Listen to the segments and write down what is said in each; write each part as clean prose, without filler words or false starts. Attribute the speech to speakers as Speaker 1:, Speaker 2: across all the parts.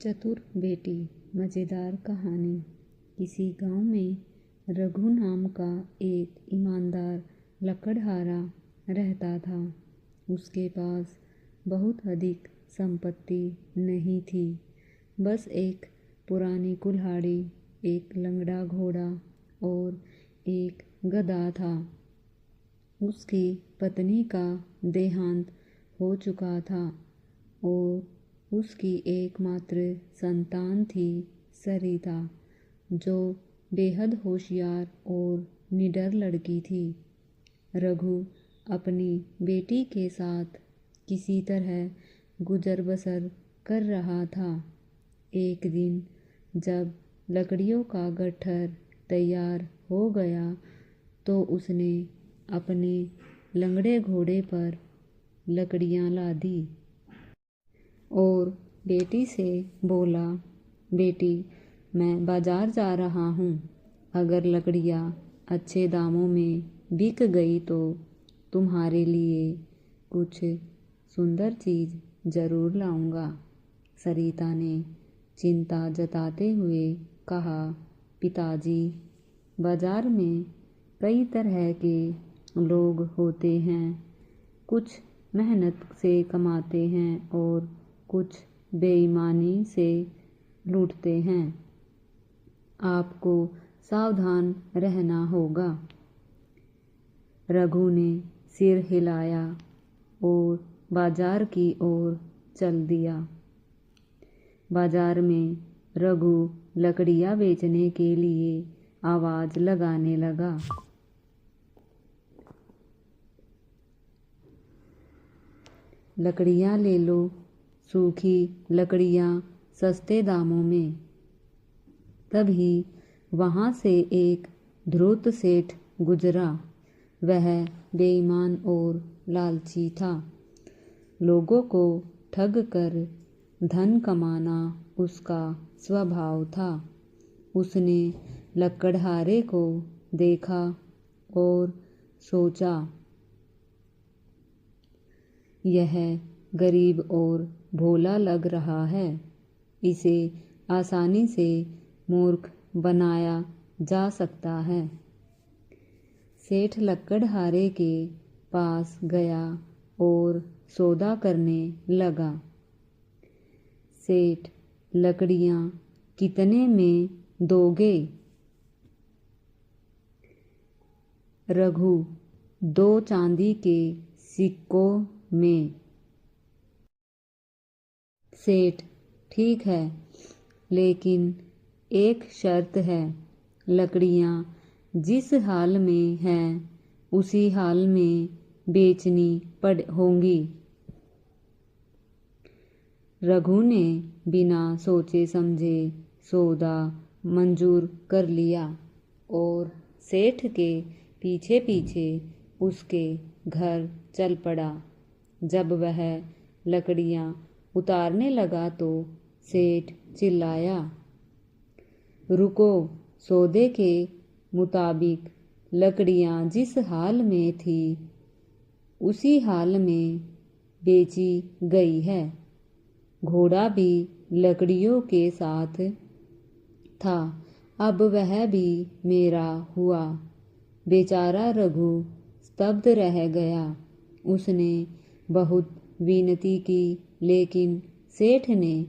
Speaker 1: चतुर बेटी। मज़ेदार कहानी। किसी गांव में रघु नाम का एक ईमानदार लकड़हारा रहता था। उसके पास बहुत अधिक संपत्ति नहीं थी, बस एक पुरानी कुल्हाड़ी, एक लंगड़ा घोड़ा और एक गधा था। उसकी पत्नी का देहांत हो चुका था और उसकी एकमात्र संतान थी सरिता, जो बेहद होशियार और निडर लड़की थी। रघु अपनी बेटी के साथ किसी तरह गुजर बसर कर रहा था। एक दिन जब लकड़ियों का गट्ठर तैयार हो गया तो उसने अपने लंगड़े घोड़े पर लकड़ियां लादी और बेटी से बोला, बेटी, मैं बाजार जा रहा हूँ। अगर लकड़ियाँ अच्छे दामों में बिक गई तो तुम्हारे लिए कुछ सुंदर चीज़ ज़रूर लाऊंगा। सरिता ने चिंता जताते हुए कहा, पिताजी, बाजार में कई तरह के लोग होते हैं। कुछ मेहनत से कमाते हैं और कुछ बेईमानी से लूटते हैं। आपको सावधान रहना होगा। रघु ने सिर हिलाया और बाजार की ओर चल दिया। बाजार में रघु लकड़ियाँ बेचने के लिए आवाज़ लगाने लगा। लकड़ियाँ ले लो, सूखी लकड़ियाँ सस्ते दामों में। तभी वहाँ से एक धूर्त सेठ गुजरा। वह बेईमान और लालची था। लोगों को ठग कर धन कमाना उसका स्वभाव था। उसने लकड़हारे को देखा और सोचा, यह गरीब और भोला लग रहा है। इसे आसानी से मूर्ख बनाया जा सकता है। सेठ लकड़हारे के पास गया और सौदा करने लगा। सेठ, लकड़ियाँ कितने में दोगे? रघु, 2 चांदी के सिक्कों में। सेठ, ठीक है, लेकिन एक शर्त है। लकड़ियाँ जिस हाल में हैं उसी हाल में बेचनी होंगी। रघु ने बिना सोचे समझे सौदा मंजूर कर लिया और सेठ के पीछे पीछे उसके घर चल पड़ा। जब वह लकड़ियाँ उतारने लगा तो सेठ चिल्लाया, रुको, सौदे के मुताबिक लकड़ियाँ जिस हाल में थी उसी हाल में बेची गई है। घोड़ा भी लकड़ियों के साथ था, अब वह भी मेरा हुआ। बेचारा रघु स्तब्ध रह गया। उसने बहुत विनती की, लेकिन सेठ ने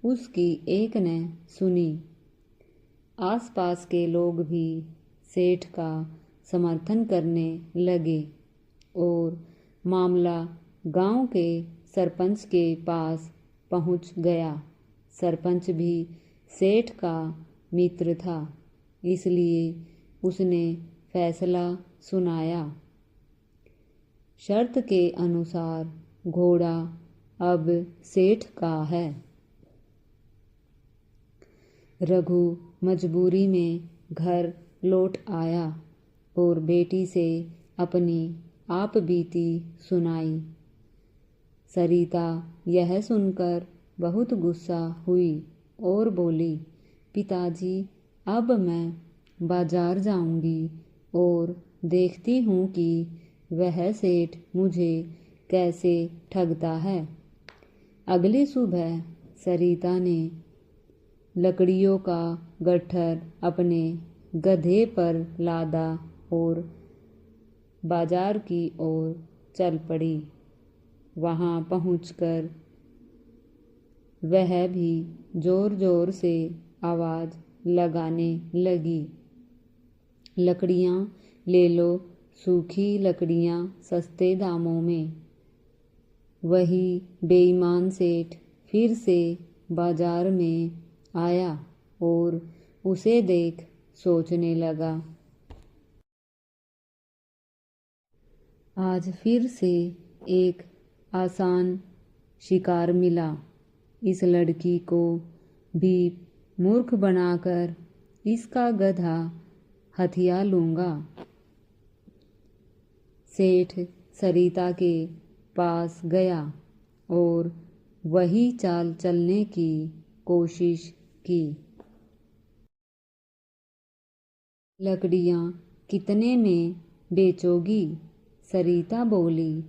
Speaker 1: उसकी एक न सुनी। आसपास के लोग भी सेठ का समर्थन करने लगे और मामला गांव के सरपंच के पास पहुंच गया। सरपंच भी सेठ का मित्र था, इसलिए उसने फैसला सुनाया। शर्त के अनुसार घोड़ा अब सेठ का है। रघु मजबूरी में घर लौट आया और बेटी से अपनी आप बीती सुनाई। सरिता यह सुनकर बहुत गुस्सा हुई और बोली, पिताजी, अब मैं बाजार जाऊंगी और देखती हूँ कि वह सेठ मुझे कैसे ठगता है। अगली सुबह सरिता ने लकड़ियों का गट्ठर अपने गधे पर लादा और बाजार की ओर चल पड़ी। वहां पहुंचकर वह भी जोर जोर से आवाज लगाने लगी, लकड़ियां ले लो, सूखी लकड़ियां सस्ते दामों में। वही बेईमान सेठ फिर से बाजार में आया और उसे देख सोचने लगा, आज फिर से एक आसान शिकार मिला। इस लड़की को भी मूर्ख बनाकर इसका गधा हथिया लूंगा। सेठ सरिता के पास गया और वही चाल चलने की कोशिश की। लकड़ियां कितने में बेचोगी? सरिता बोली,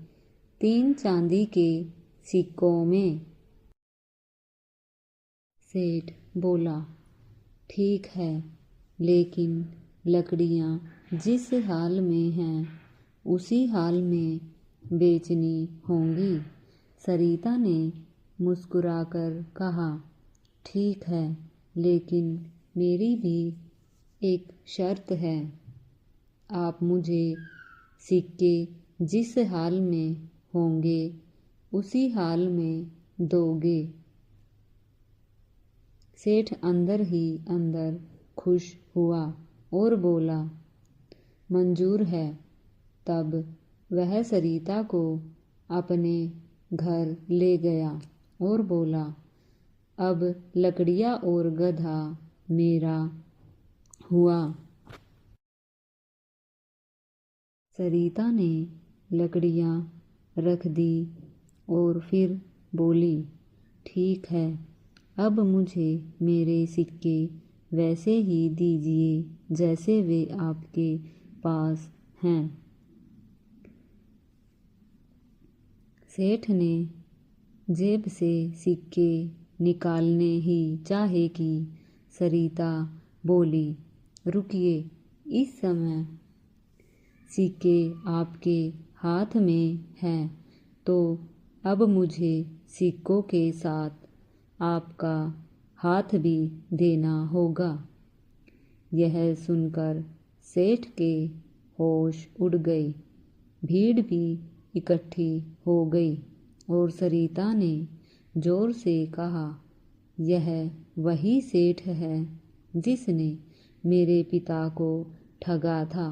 Speaker 1: 3 चांदी के सिक्कों में। सेठ बोला, ठीक है, लेकिन लकड़ियां जिस हाल में हैं उसी हाल में बेचनी होंगी। सरिता ने मुस्कुराकर कहा, ठीक है, लेकिन मेरी भी एक शर्त है। आप मुझे सिक्के जिस हाल में होंगे उसी हाल में दोगे। सेठ अंदर ही अंदर खुश हुआ और बोला, मंजूर है। तब वह सरिता को अपने घर ले गया और बोला, अब लकड़ियां और गधा मेरा हुआ। सरिता ने लकड़ियां रख दी और फिर बोली, ठीक है, अब मुझे मेरे सिक्के वैसे ही दीजिए जैसे वे आपके पास हैं। सेठ ने जेब से सिक्के निकालने ही चाहे कि सरिता बोली, रुकिए, इस समय सिक्के आपके हाथ में हैं तो अब मुझे सिक्कों के साथ आपका हाथ भी देना होगा। यह सुनकर सेठ के होश उड़ गए। भीड़ भी इकट्ठी हो गई और सरिता ने जोर से कहा, यह वही सेठ है जिसने मेरे पिता को ठगा था।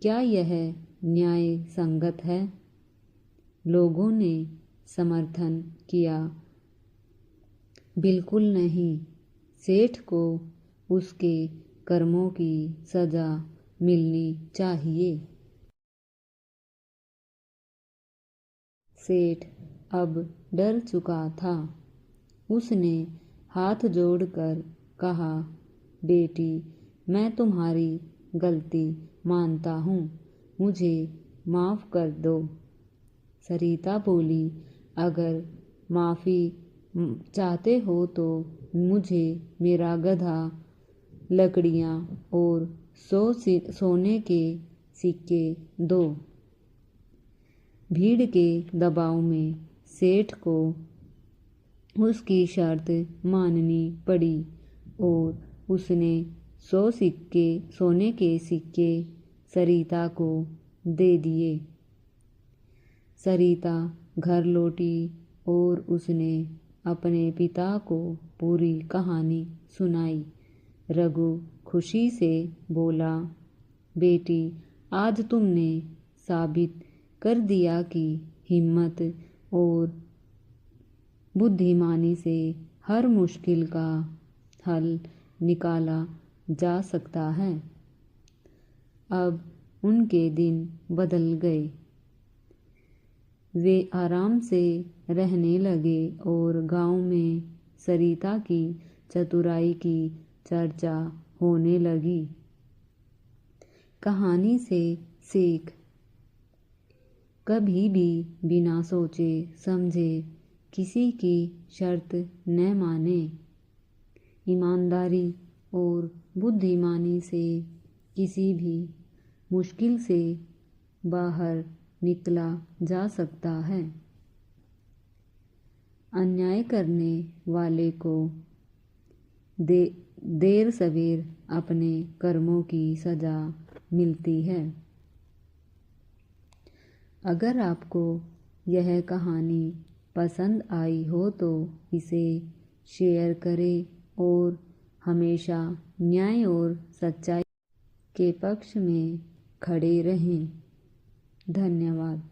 Speaker 1: क्या यह न्याय संगत है? लोगों ने समर्थन किया, बिल्कुल नहीं, सेठ को उसके कर्मों की सजा मिलनी चाहिए। सेठ अब डर चुका था। उसने हाथ जोड़कर कहा, बेटी, मैं तुम्हारी गलती मानता हूँ, मुझे माफ़ कर दो। सरिता बोली, अगर माफ़ी चाहते हो तो मुझे मेरा गधा, लकड़ियाँ और 100 सोने के सिक्के दो। भीड़ के दबाव में सेठ को उसकी शर्त माननी पड़ी और उसने 100 सोने के सिक्के सरिता को दे दिए। सरिता घर लौटी और उसने अपने पिता को पूरी कहानी सुनाई। रघु खुशी से बोला, बेटी, आज तुमने साबित कर दिया कि हिम्मत और बुद्धिमानी से हर मुश्किल का हल निकाला जा सकता है। अब उनके दिन बदल गए। वे आराम से रहने लगे और गांव में सरिता की चतुराई की चर्चा होने लगी। कहानी से सीख, कभी भी बिना सोचे समझे किसी की शर्त न माने। ईमानदारी और बुद्धिमानी से किसी भी मुश्किल से बाहर निकला जा सकता है। अन्याय करने वाले को देर सवेर अपने कर्मों की सज़ा मिलती है। अगर आपको यह कहानी पसंद आई हो तो इसे शेयर करें और हमेशा न्याय और सच्चाई के पक्ष में खड़े रहें। धन्यवाद।